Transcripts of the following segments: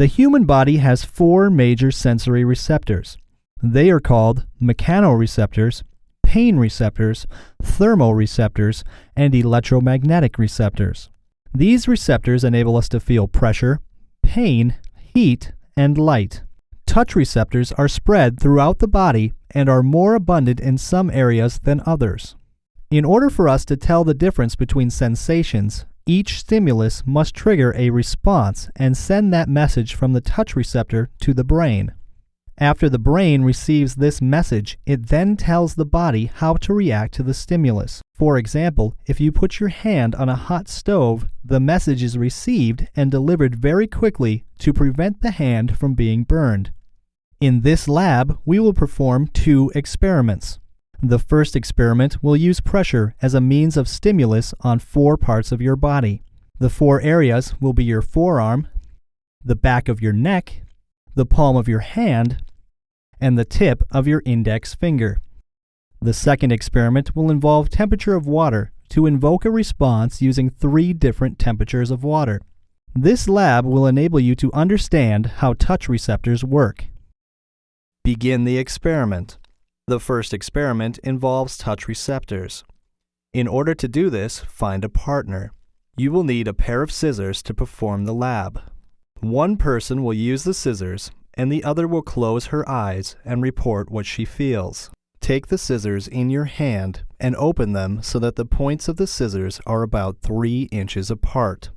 The human body has 4 major sensory receptors. They are called mechanoreceptors, pain receptors, thermoreceptors, and electromagnetic receptors. These receptors enable us to feel pressure, pain, heat, and light. Touch receptors are spread throughout the body and are more abundant in some areas than others. In order for us to tell the difference between sensations, each stimulus must trigger a response and send that message from the touch receptor to the brain. After the brain receives this message, it then tells the body how to react to the stimulus. For example, if you put your hand on a hot stove, the message is received and delivered very quickly to prevent the hand from being burned. In this lab, we will perform 2 experiments. The first experiment will use pressure as a means of stimulus on 4 parts of your body. The 4 areas will be your forearm, the back of your neck, the palm of your hand, and the tip of your index finger. The second experiment will involve temperature of water to invoke a response using 3 different temperatures of water. This lab will enable you to understand how touch receptors work. Begin the experiment. The first experiment involves touch receptors. In order to do this, find a partner. You will need a pair of scissors to perform the lab. One person will use the scissors, and the other will close her eyes and report what she feels. Take the scissors in your hand and open them so that the points of the scissors are about 3 inches apart.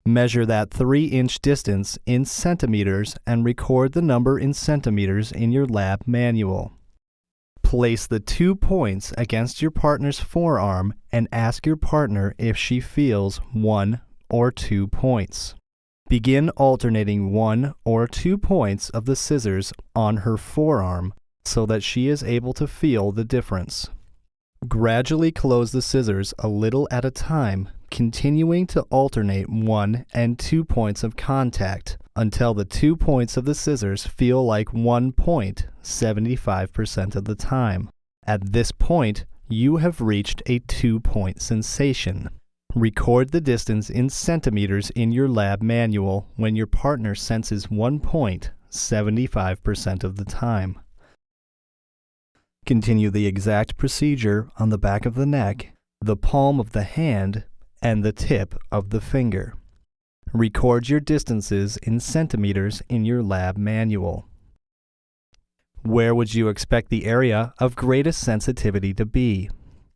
Measure that 3-inch distance in centimeters and record the number in centimeters in your lab manual. Place the 2 points against your partner's forearm and ask your partner if she feels 1 or 2 points. Begin alternating 1 or 2 points of the scissors on her forearm so that she is able to feel the difference. Gradually close the scissors a little at a time, continuing to alternate 1 and 2 points of contact until the 2 points of the scissors feel like 1 point 75% of the time. At this point, you have reached a 2-point sensation. Record the distance in centimeters in your lab manual when your partner senses 1 point 75% of the time. Continue the exact procedure on the back of the neck, the palm of the hand, and the tip of the finger. Record your distances in centimeters in your lab manual. Where would you expect the area of greatest sensitivity to be?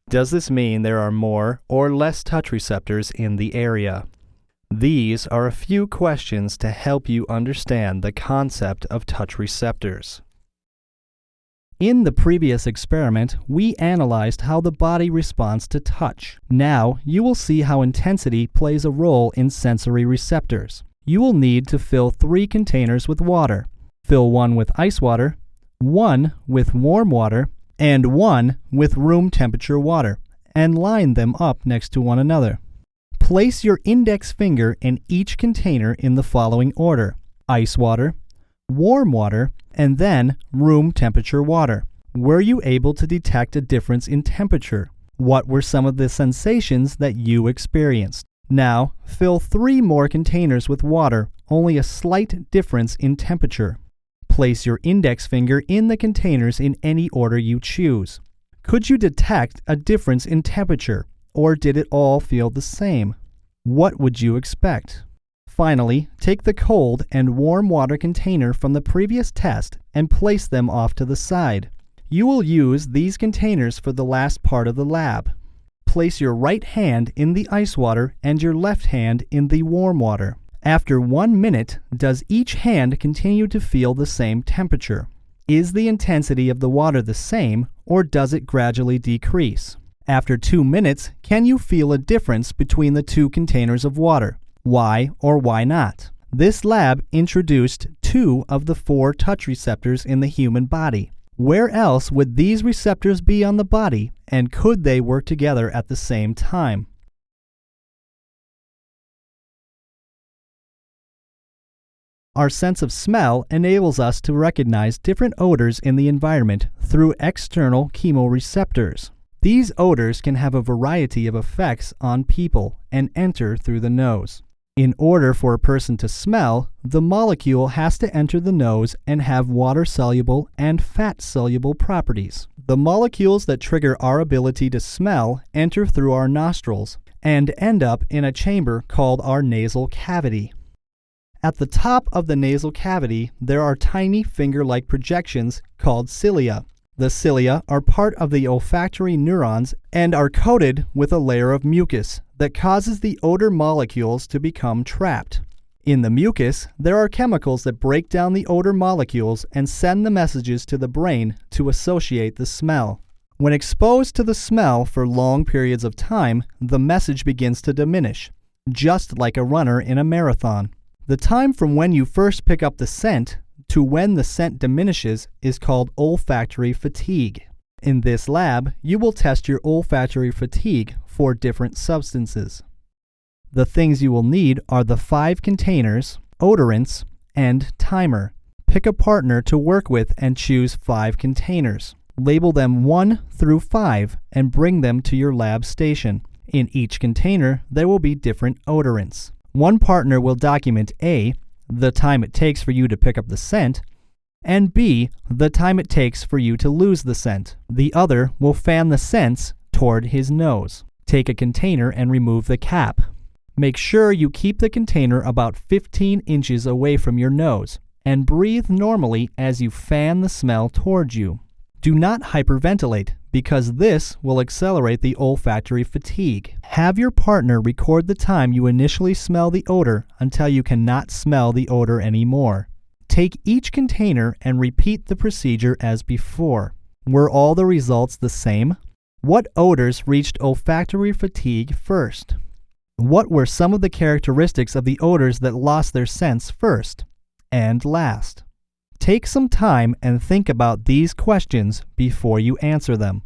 Does this mean there are more or less touch receptors in the area? These are a few questions to help you understand the concept of touch receptors. In the previous experiment, we analyzed how the body responds to touch. Now, you will see how intensity plays a role in sensory receptors. You will need to fill 3 containers with water. Fill 1 with ice water, 1 with warm water, and 1 with room temperature water, and line them up next to one another. Place your index finger in each container in the following order: ice water, warm water, and then room temperature water. Were you able to detect a difference in temperature? What were some of the sensations that you experienced? Now, fill 3 more containers with water, only a slight difference in temperature. Place your index finger in the containers in any order you choose. Could you detect a difference in temperature, or did it all feel the same? What would you expect? Finally, take the cold and warm water container from the previous test and place them off to the side. You will use these containers for the last part of the lab. Place your right hand in the ice water and your left hand in the warm water. After 1 minute, does each hand continue to feel the same temperature? Is the intensity of the water the same, or does it gradually decrease? After 2 minutes, can you feel a difference between the 2 containers of water? Why or why not? This lab introduced 2 of the 4 touch receptors in the human body. Where else would these receptors be on the body, and could they work together at the same time? Our sense of smell enables us to recognize different odors in the environment through external chemoreceptors. These odors can have a variety of effects on people and enter through the nose. In order for a person to smell, the molecule has to enter the nose and have water-soluble and fat-soluble properties. The molecules that trigger our ability to smell enter through our nostrils and end up in a chamber called our nasal cavity. At the top of the nasal cavity, there are tiny finger-like projections called cilia. The cilia are part of the olfactory neurons and are coated with a layer of mucus that causes the odor molecules to become trapped. In the mucus, there are chemicals that break down the odor molecules and send the messages to the brain to associate the smell. When exposed to the smell for long periods of time, the message begins to diminish, just like a runner in a marathon. The time from when you first pick up the scent to when the scent diminishes is called olfactory fatigue. In this lab, you will test your olfactory fatigue for different substances. The things you will need are the 5 containers, odorants, and timer. Pick a partner to work with and choose 5 containers. Label them 1 through 5 and bring them to your lab station. In each container, there will be different odorants. One partner will document A, the time it takes for you to pick up the scent, and B, the time it takes for you to lose the scent. The other will fan the scents toward his nose. Take a container and remove the cap. Make sure you keep the container about 15 inches away from your nose, and breathe normally as you fan the smell towards you. Do not hyperventilate, because this will accelerate the olfactory fatigue. Have your partner record the time you initially smell the odor until you cannot smell the odor anymore. Take each container and repeat the procedure as before. Were all the results the same? What odors reached olfactory fatigue first? What were some of the characteristics of the odors that lost their scents first and last? Take some time and think about these questions before you answer them.